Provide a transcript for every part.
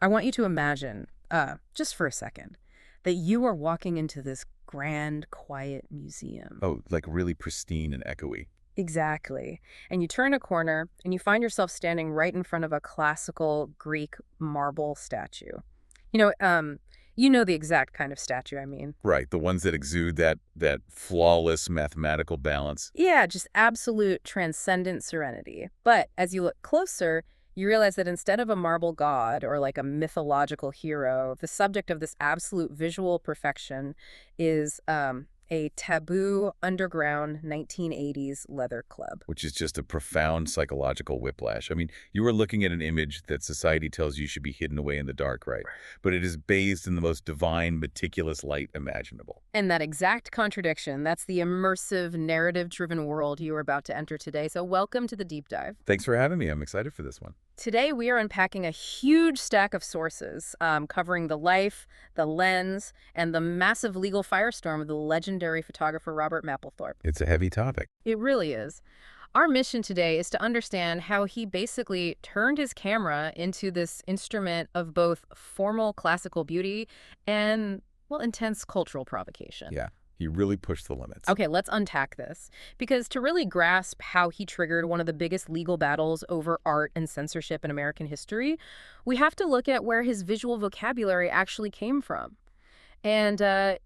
I want you to imagine, just for a second, that you are walking into this grand, quiet museum. Oh, like really pristine and echoey. Exactly. And you turn a corner and you find yourself standing right in front of a classical Greek marble statue. You know, you know the exact kind of statue I mean. Right, the ones that exude that flawless mathematical balance. Yeah, just absolute transcendent serenity. But as you look closer, you realize that instead of a marble god or like a mythological hero, the subject of this absolute visual perfection is a taboo underground 1980s leather club. Which is just a profound psychological whiplash. I mean, you were looking at an image that society tells you should be hidden away in the dark, right? But it is bathed in the most divine, meticulous light imaginable. And that exact contradiction, that's the immersive, narrative-driven world you are about to enter today. So welcome to the deep dive. Thanks for having me. I'm excited for this one. Today, we are unpacking a huge stack of sources covering the life, the lens, and the massive legal firestorm of the legendary photographer Robert Mapplethorpe. It's a heavy topic. It really is. Our mission today is to understand how he basically turned his camera into this instrument of both formal classical beauty and, well, intense cultural provocation. Yeah, he really pushed the limits. Okay, let's unpack this. Because to really grasp how he triggered one of the biggest legal battles over art and censorship in American history, we have to look at where his visual vocabulary actually came from. And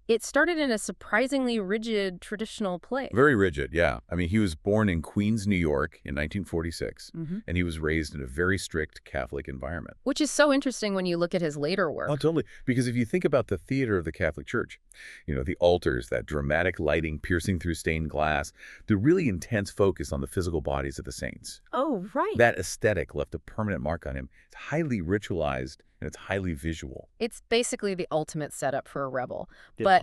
it started in a surprisingly rigid traditional place. Very rigid, yeah. I mean, he was born in Queens, New York in 1946, Mm-hmm. and he was raised in a very strict Catholic environment. Which is so interesting when you look at his later work. Oh, totally. Because if you think about the theater of the Catholic Church, you know, the altars, that dramatic lighting piercing through stained glass, the really intense focus on the physical bodies of the saints. Oh, right. That aesthetic left a permanent mark on him. It's highly ritualized and it's highly visual. It's basically the ultimate setup for a rebel. Yeah. But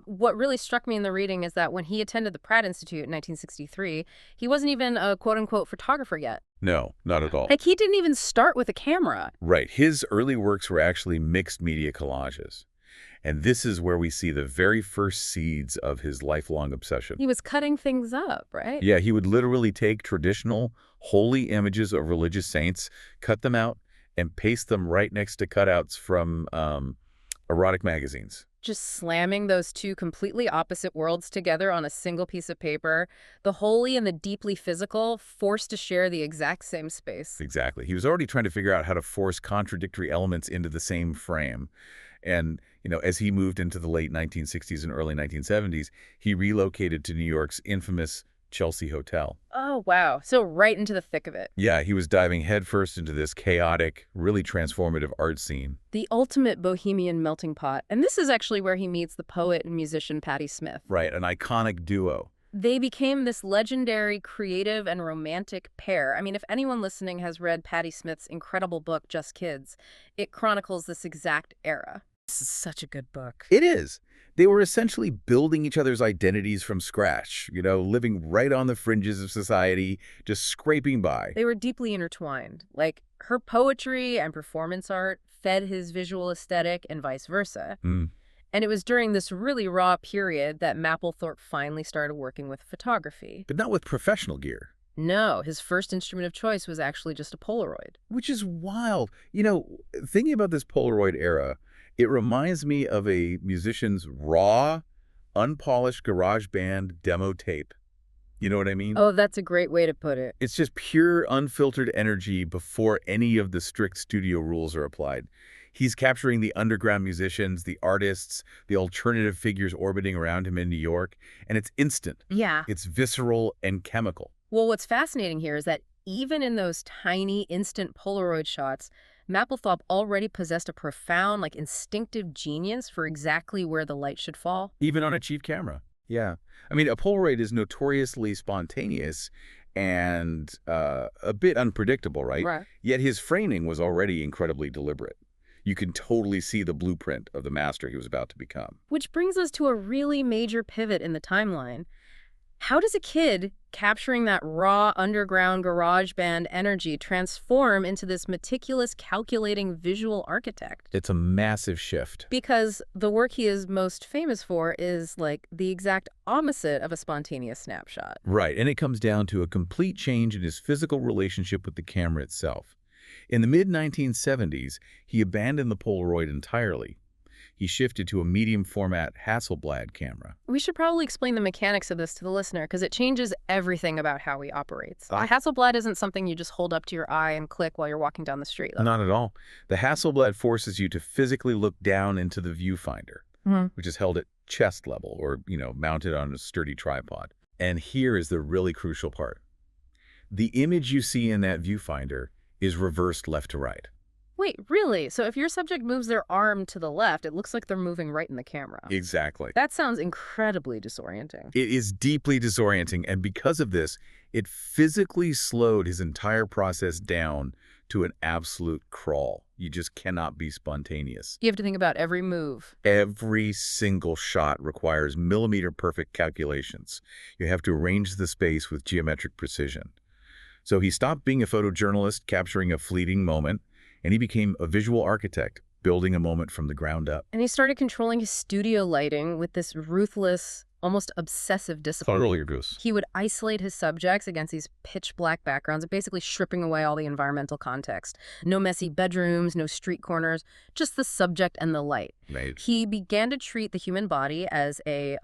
what really struck me in the reading is that when he attended the Pratt Institute in 1963, he wasn't even a quote-unquote photographer yet. No, not at all. Like, he didn't even start with a camera. Right. His early works were actually mixed media collages. And this is where we see the very first seeds of his lifelong obsession. He was cutting things up, right? Yeah, he would literally take traditional, holy images of religious saints, cut them out, and paste them right next to cutouts from erotic magazines. Just slamming those two completely opposite worlds together on a single piece of paper, the holy and the deeply physical forced to share the exact same space. Exactly. He was already trying to figure out how to force contradictory elements into the same frame. And, you know, as he moved into the late 1960s and early 1970s, he relocated to New York's infamous Chelsea Hotel. Oh, wow. So right into the thick of it. Yeah, he was diving headfirst into this chaotic, really transformative art scene. The ultimate bohemian melting pot. And this is actually where he meets the poet and musician Patti Smith. Right, an iconic duo. They became this legendary creative and romantic pair. I mean, if anyone listening has read Patti Smith's incredible book, Just Kids, it chronicles this exact era. This is such a good book. It is. They were essentially building each other's identities from scratch, you know, living right on the fringes of society, just scraping by. They were deeply intertwined. Like, her poetry and performance art fed his visual aesthetic and vice versa. Mm. And it was during this really raw period that Mapplethorpe finally started working with photography. But not with professional gear. No, his first instrument of choice was actually just a Polaroid. Which is wild. You know, thinking about this Polaroid era, it reminds me of a musician's raw, unpolished garage band demo tape. You know what I mean? Oh, that's a great way to put it. It's just pure, unfiltered energy before any of the strict studio rules are applied. He's capturing the underground musicians, the artists, the alternative figures orbiting around him in New York, and it's instant. Yeah. It's visceral and chemical. Well, what's fascinating here is that even in those tiny, instant Polaroid shots, Mapplethorpe already possessed a profound, like, instinctive genius for exactly where the light should fall. Even on a cheap camera. Yeah. I mean, a Polaroid is notoriously spontaneous and a bit unpredictable, right? Right. Yet his framing was already incredibly deliberate. You can totally see the blueprint of the master he was about to become. Which brings us to a really major pivot in the timeline. How does a kid capturing that raw underground garage band energy transform into this meticulous, calculating visual architect? It's a massive shift. Because the work he is most famous for is, like, the exact opposite of a spontaneous snapshot. Right, and it comes down to a complete change in his physical relationship with the camera itself. In the mid-1970s, he abandoned the Polaroid entirely. He shifted to a medium-format Hasselblad camera. We should probably explain the mechanics of this to the listener because it changes everything about how he operates. A Hasselblad isn't something you just hold up to your eye and click while you're walking down the street. Not at all. The Hasselblad forces you to physically look down into the viewfinder, which is held at chest level or, mounted on a sturdy tripod. And here is the really crucial part. The image you see in that viewfinder is reversed left to right. Wait, really? So if your subject moves their arm to the left, it looks like they're moving right in the camera. Exactly. That sounds incredibly disorienting. It is deeply disorienting, and because of this, it physically slowed his entire process down to an absolute crawl. You just cannot be spontaneous. You have to think about every move. Every single shot requires millimeter-perfect calculations. You have to arrange the space with geometric precision. So he stopped being a photojournalist capturing a fleeting moment, and he became a visual architect, building a moment from the ground up. And he started controlling his studio lighting with this ruthless, almost obsessive discipline. Totally, Goose. He would isolate his subjects against these pitch-black backgrounds, basically stripping away all the environmental context. No messy bedrooms, no street corners, just the subject and the light. Right. He began to treat the human body as a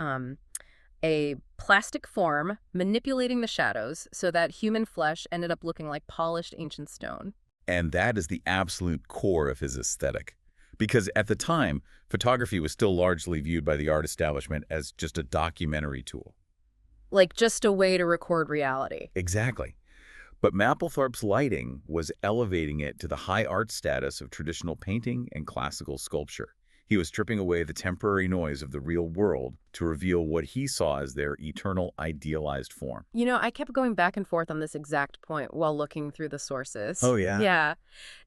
plastic form, manipulating the shadows so that human flesh ended up looking like polished ancient stone. And that is the absolute core of his aesthetic. Because at the time, photography was still largely viewed by the art establishment as just a documentary tool. Like just a way to record reality. Exactly. But Mapplethorpe's lighting was elevating it to the high art status of traditional painting and classical sculpture. He was stripping away the temporary noise of the real world to reveal what he saw as their eternal idealized form. I kept going back and forth on this exact point while looking through the sources. Oh, yeah? Yeah.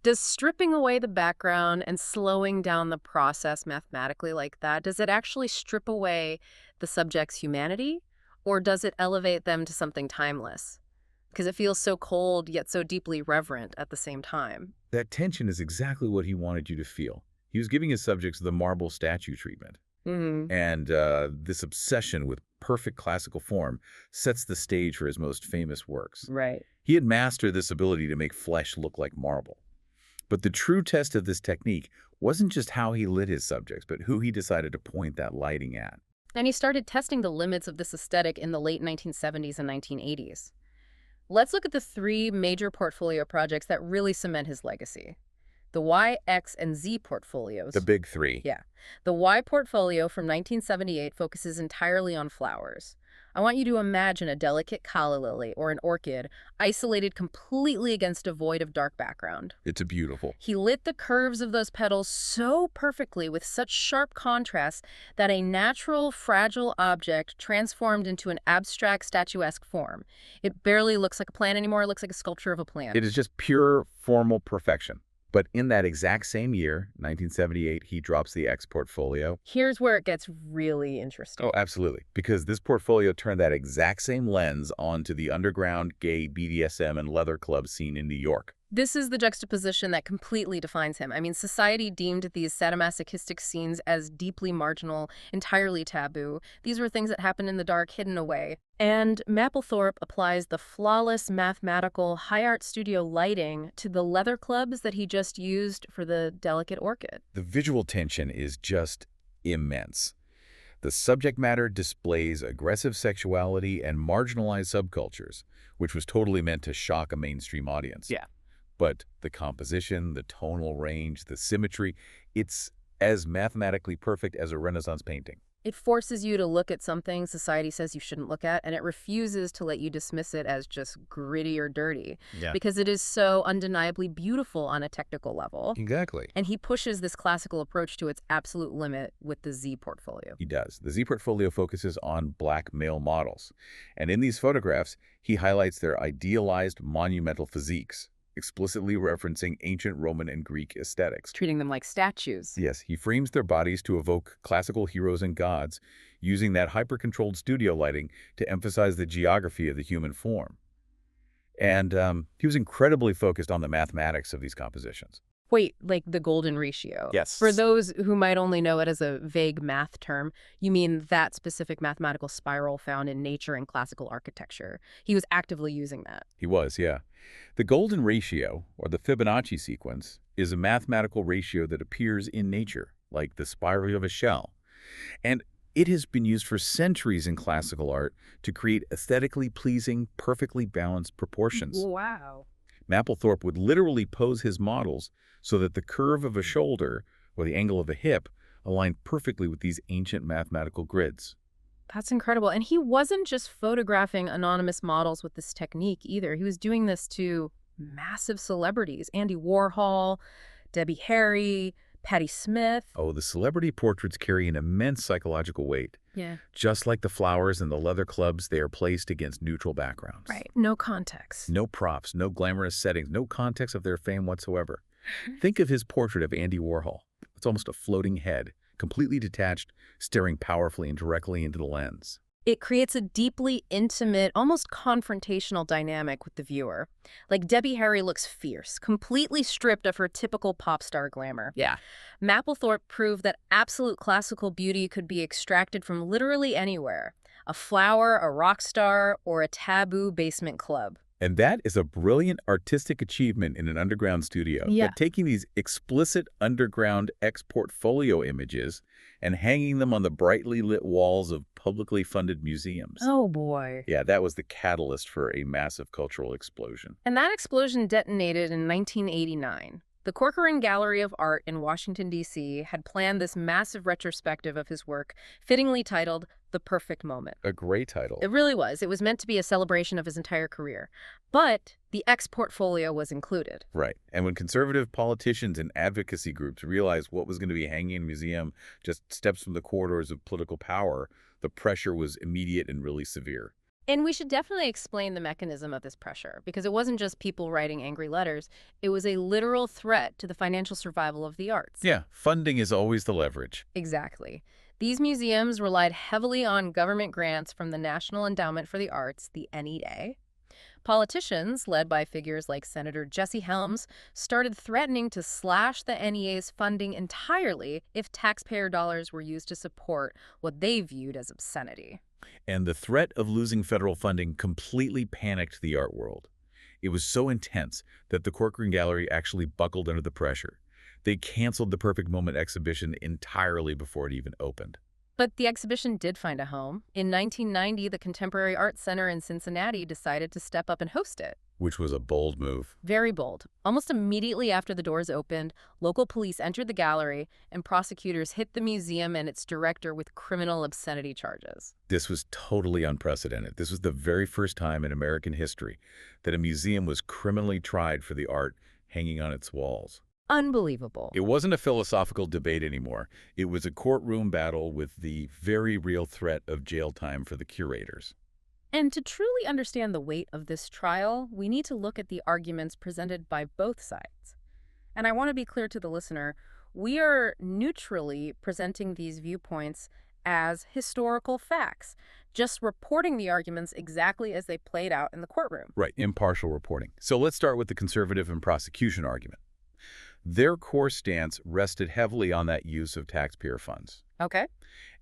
Does stripping away the background and slowing down the process mathematically like that, does it actually strip away the subject's humanity? Or does it elevate them to something timeless? Because it feels so cold yet so deeply reverent at the same time. That tension is exactly what he wanted you to feel. He was giving his subjects the marble statue treatment. And this obsession with perfect classical form sets the stage for his most famous works. Right. He had mastered this ability to make flesh look like marble. But the true test of this technique wasn't just how he lit his subjects, but who he decided to point that lighting at. And he started testing the limits of this aesthetic in the late 1970s and 1980s. Let's look at the three major portfolio projects that really cement his legacy. The Y, X, and Z portfolios. The big three. Yeah. The Y portfolio from 1978 focuses entirely on flowers. I want you to imagine a delicate calla lily or an orchid isolated completely against a void of dark background. It's beautiful. He lit the curves of those petals so perfectly with such sharp contrast that a natural, fragile object transformed into an abstract, statuesque form. It barely looks like a plant anymore. It looks like a sculpture of a plant. It is just pure formal perfection. But in that exact same year, 1978, he drops the X portfolio. Here's where it gets really interesting. Oh, absolutely. Because this portfolio turned that exact same lens onto the underground gay BDSM and leather club scene in New York. This is the juxtaposition that completely defines him. I mean, society deemed these sadomasochistic scenes as deeply marginal, entirely taboo. These were things that happened in the dark, hidden away. And Mapplethorpe applies the flawless, mathematical, high art studio lighting to the leather clubs that he just used for the delicate orchid. The visual tension is just immense. The subject matter displays aggressive sexuality and marginalized subcultures, which was totally meant to shock a mainstream audience. Yeah. But the composition, the tonal range, the symmetry, it's as mathematically perfect as a Renaissance painting. It forces you to look at something society says you shouldn't look at, and it refuses to let you dismiss it as just gritty or dirty. Yeah. Because it is so undeniably beautiful on a technical level. Exactly. And he pushes this classical approach to its absolute limit with the Z portfolio. He does. The Z portfolio focuses on black male models. And in these photographs, he highlights their idealized monumental physiques, explicitly referencing ancient Roman and Greek aesthetics. Treating them like statues. Yes, he frames their bodies to evoke classical heroes and gods, using that hyper-controlled studio lighting to emphasize the geography of the human form. And he was incredibly focused on the mathematics of these compositions. Wait, like the golden ratio. For Yes. those who might only know it as a vague math term, you mean that specific mathematical spiral found in nature and classical architecture. He was actively using that. He was, yeah. The golden ratio, or the Fibonacci sequence, is a mathematical ratio that appears in nature, like the spiral of a shell. And it has been used for centuries in classical art to create aesthetically pleasing, perfectly balanced proportions. Wow. Mapplethorpe would literally pose his models so that the curve of a shoulder or the angle of a hip aligned perfectly with these ancient mathematical grids. That's incredible. And he wasn't just photographing anonymous models with this technique either. He was doing this to massive celebrities. Andy Warhol, Debbie Harry, Patti Smith. Oh, the celebrity portraits carry an immense psychological weight. Yeah. Just like the flowers and the leather clubs, they are placed against neutral backgrounds. Right. No context. No props, no glamorous settings, no context of their fame whatsoever. Think of his portrait of Andy Warhol. It's almost a floating head, completely detached, staring powerfully and directly into the lens. It creates a deeply intimate, almost confrontational dynamic with the viewer. Like Debbie Harry looks fierce, completely stripped of her typical pop star glamour. Yeah. Mapplethorpe proved that absolute classical beauty could be extracted from literally anywhere. A flower, a rock star, or a taboo basement club. And that is a brilliant artistic achievement in an underground studio. Yeah. But taking these explicit underground ex-portfolio images and hanging them on the brightly lit walls of publicly funded museums. Oh boy. Yeah, that was the catalyst for a massive cultural explosion. And that explosion detonated in 1989. The Corcoran Gallery of Art in Washington, D.C. had planned this massive retrospective of his work, fittingly titled The Perfect Moment. A great title. It really was. It was meant to be a celebration of his entire career. But the ex-portfolio was included. Right. And when conservative politicians and advocacy groups realized what was going to be hanging in a museum just steps from the corridors of political power, the pressure was immediate and really severe. And we should definitely explain the mechanism of this pressure, because it wasn't just people writing angry letters. It was a literal threat to the financial survival of the arts. Yeah, funding is always the leverage. Exactly. These museums relied heavily on government grants from the National Endowment for the Arts, the NEA. Politicians, led by figures like Senator Jesse Helms, started threatening to slash the NEA's funding entirely if taxpayer dollars were used to support what they viewed as obscenity. And the threat of losing federal funding completely panicked the art world. It was so intense that the Corcoran Gallery actually buckled under the pressure. They canceled the Perfect Moment exhibition entirely before it even opened. But the exhibition did find a home. In 1990, the Contemporary Art Center in Cincinnati decided to step up and host it. Which was a bold move. Very bold. Almost immediately after the doors opened, local police entered the gallery, and prosecutors hit the museum and its director with criminal obscenity charges. This was totally unprecedented. This was the very first time in American history that a museum was criminally tried for the art hanging on its walls. Unbelievable. It wasn't a philosophical debate anymore. It was a courtroom battle with the very real threat of jail time for the curators. And to truly understand the weight of this trial, we need to look at the arguments presented by both sides. And I want to be clear to the listener, we are neutrally presenting these viewpoints as historical facts, just reporting the arguments exactly as they played out in the courtroom. Right, impartial reporting. So let's start with the conservative and prosecution argument. Their core stance rested heavily on that use of taxpayer funds. Okay.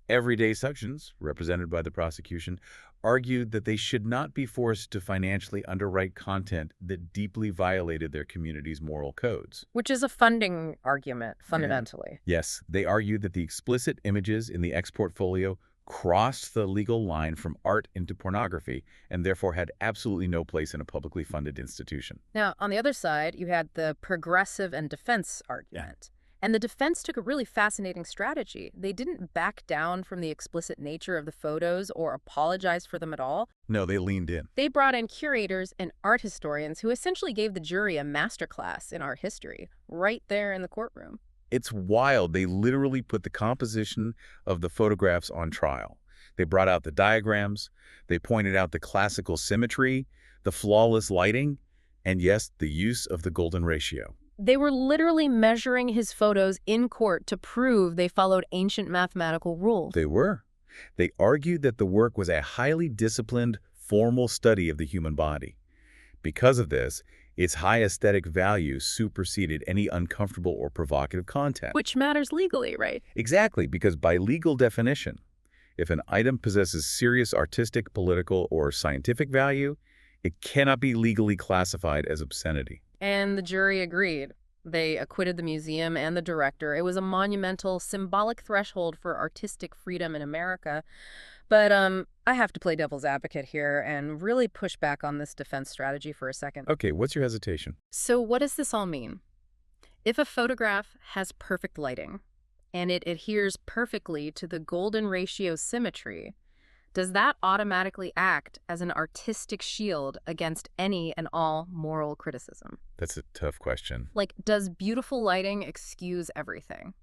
Everyday sections, represented by the prosecution, argued that they should not be forced to financially underwrite content that deeply violated their community's moral codes. Which is a funding argument, fundamentally. Yes, they argued that the explicit images in the ex-portfolio crossed the legal line from art into pornography and therefore had absolutely no place in a publicly funded institution. Now, on the other side, you had the progressive and defense argument. And the defense took a really fascinating strategy. They didn't back down from the explicit nature of the photos or apologize for them at all. No, they leaned in. They brought in curators and art historians who essentially gave the jury a masterclass in art history right there in the courtroom. It's wild. They literally put the composition of the photographs on trial. They brought out the diagrams, they pointed out the classical symmetry, the flawless lighting, and yes, the use of the golden ratio. They were literally measuring his photos in court to prove they followed ancient mathematical rules. They were. They argued that the work was a highly disciplined, formal study of the human body. Because of this, Its high aesthetic value superseded any uncomfortable or provocative content. Which matters legally, right? Exactly, because by legal definition, if an item possesses serious artistic, political, or scientific value, it cannot be legally classified as obscenity. And the jury agreed. They acquitted the museum and the director. It was a monumental, symbolic threshold for artistic freedom in America. But I have to play devil's advocate here and really push back on this defense strategy for a second. Okay, what's your hesitation? So what does this all mean? If a photograph has perfect lighting and it adheres perfectly to the golden ratio symmetry, does that automatically act as an artistic shield against any and all moral criticism? That's a tough question. Like, does beautiful lighting excuse everything?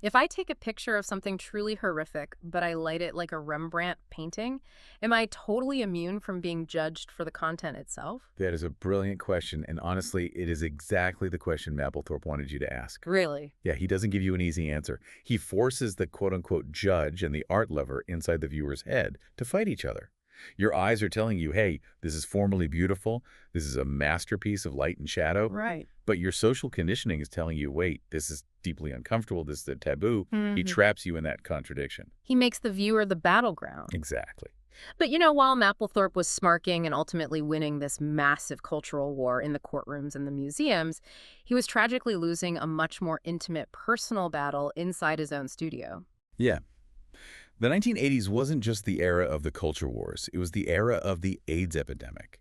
If I take a picture of something truly horrific, but I light it like a Rembrandt painting, am I totally immune from being judged for the content itself? That is a brilliant question, and honestly, it is exactly the question Mapplethorpe wanted you to ask. Really? Yeah, he doesn't give you an easy answer. He forces the quote-unquote judge and the art lover inside the viewer's head to fight each other. Your eyes are telling you, hey, this is formally beautiful, this is a masterpiece of light and shadow. Right. But your social conditioning is telling you, wait, this is deeply uncomfortable, this is a taboo. He traps you in that contradiction. He makes the viewer the battleground. Exactly. But while Mapplethorpe was smarking and ultimately winning this massive cultural war in the courtrooms and the museums, he was tragically losing a much more intimate, personal battle inside his own studio. Yeah. The 1980s wasn't just the era of the culture wars. It was the era of the AIDS epidemic.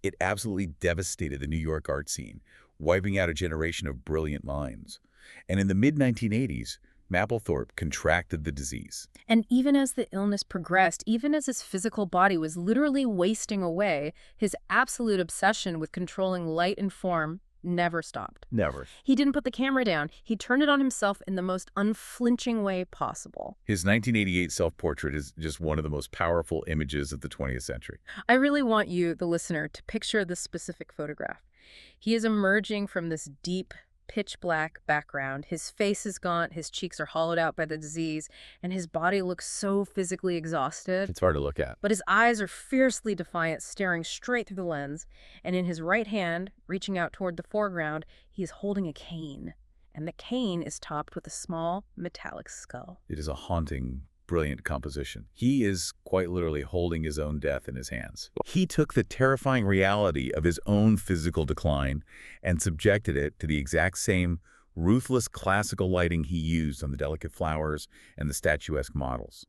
It absolutely devastated the New York art scene, wiping out a generation of brilliant minds. And in the mid-1980s, Mapplethorpe contracted the disease. And even as the illness progressed, even as his physical body was literally wasting away, his absolute obsession with controlling light and form never stopped. Never. He didn't put the camera down. He turned it on himself in the most unflinching way possible. His 1988 self-portrait is just one of the most powerful images of the 20th century. I really want you, the listener, to picture this specific photograph. He is emerging from this deep, pitch black background. His face is gaunt, his cheeks are hollowed out by the disease, and his body looks so physically exhausted. It's hard to look at. But his eyes are fiercely defiant, staring straight through the lens, and in his right hand, reaching out toward the foreground, he is holding a cane, and the cane is topped with a small metallic skull. It is a haunting, brilliant composition. He is quite literally holding his own death in his hands. He took the terrifying reality of his own physical decline and subjected it to the exact same ruthless classical lighting he used on the delicate flowers and the statuesque models.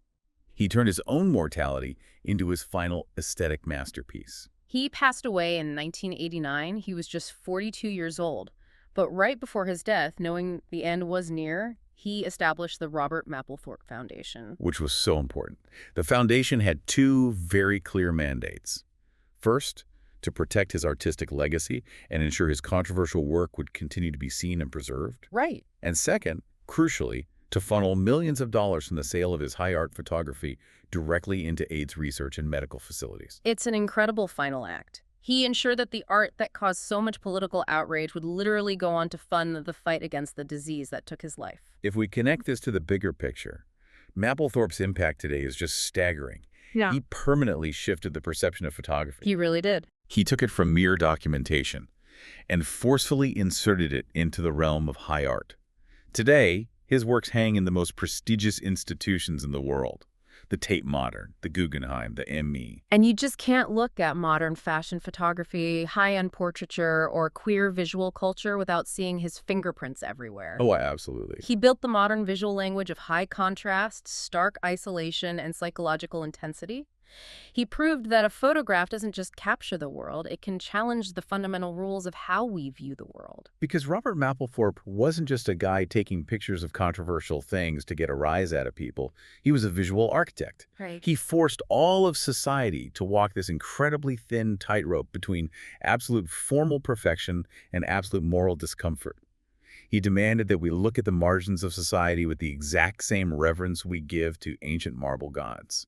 He turned his own mortality into his final aesthetic masterpiece. He passed away in 1989. He was just 42 years old. But right before his death, knowing the end was near, he established the Robert Mapplethorpe Foundation. Which was so important. The foundation had two very clear mandates. First, to protect his artistic legacy and ensure his controversial work would continue to be seen and preserved. Right. And second, crucially, to funnel millions of dollars from the sale of his high art photography directly into AIDS research and medical facilities. It's an incredible final act. He ensured that the art that caused so much political outrage would literally go on to fund the fight against the disease that took his life. If we connect this to the bigger picture, Mapplethorpe's impact today is just staggering. Yeah. He permanently shifted the perception of photography. He really did. He took it from mere documentation and forcefully inserted it into the realm of high art. Today, his works hang in the most prestigious institutions in the world. The Tate Modern, the Guggenheim, the ME. And you just can't look at modern fashion photography, high-end portraiture, or queer visual culture without seeing his fingerprints everywhere. Oh, absolutely. He built the modern visual language of high contrast, stark isolation, and psychological intensity. He proved that a photograph doesn't just capture the world, it can challenge the fundamental rules of how we view the world. Because Robert Mapplethorpe wasn't just a guy taking pictures of controversial things to get a rise out of people. He was a visual architect. Right. He forced all of society to walk this incredibly thin tightrope between absolute formal perfection and absolute moral discomfort. He demanded that we look at the margins of society with the exact same reverence we give to ancient marble gods.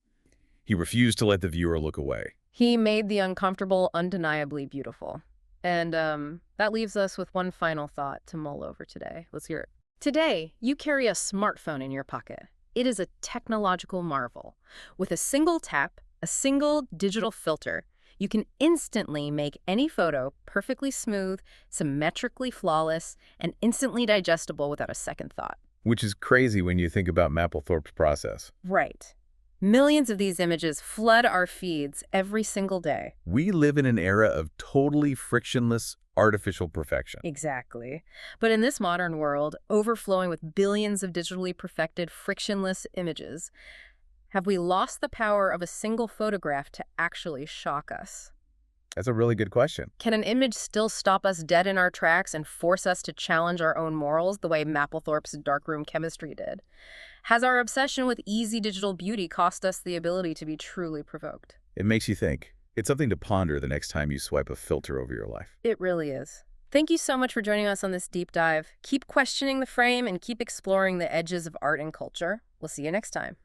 He refused to let the viewer look away. He made the uncomfortable undeniably beautiful. And that leaves us with one final thought to mull over today. Let's hear it. Today, you carry a smartphone in your pocket. It is a technological marvel. With a single tap, a single digital filter, You can instantly make any photo perfectly smooth, symmetrically flawless, and instantly digestible without a second thought. Which is crazy when you think about Mapplethorpe's process. Right. Millions of these images flood our feeds every single day. We live in an era of totally frictionless artificial perfection. Exactly. But in this modern world, overflowing with billions of digitally perfected, frictionless images, have we lost the power of a single photograph to actually shock us? That's a really good question. Can an image still stop us dead in our tracks and force us to challenge our own morals the way Mapplethorpe's darkroom chemistry did? Has our obsession with easy digital beauty cost us the ability to be truly provoked? It makes you think. It's something to ponder the next time you swipe a filter over your life. It really is. Thank you so much for joining us on this deep dive. Keep questioning the frame and keep exploring the edges of art and culture. We'll see you next time.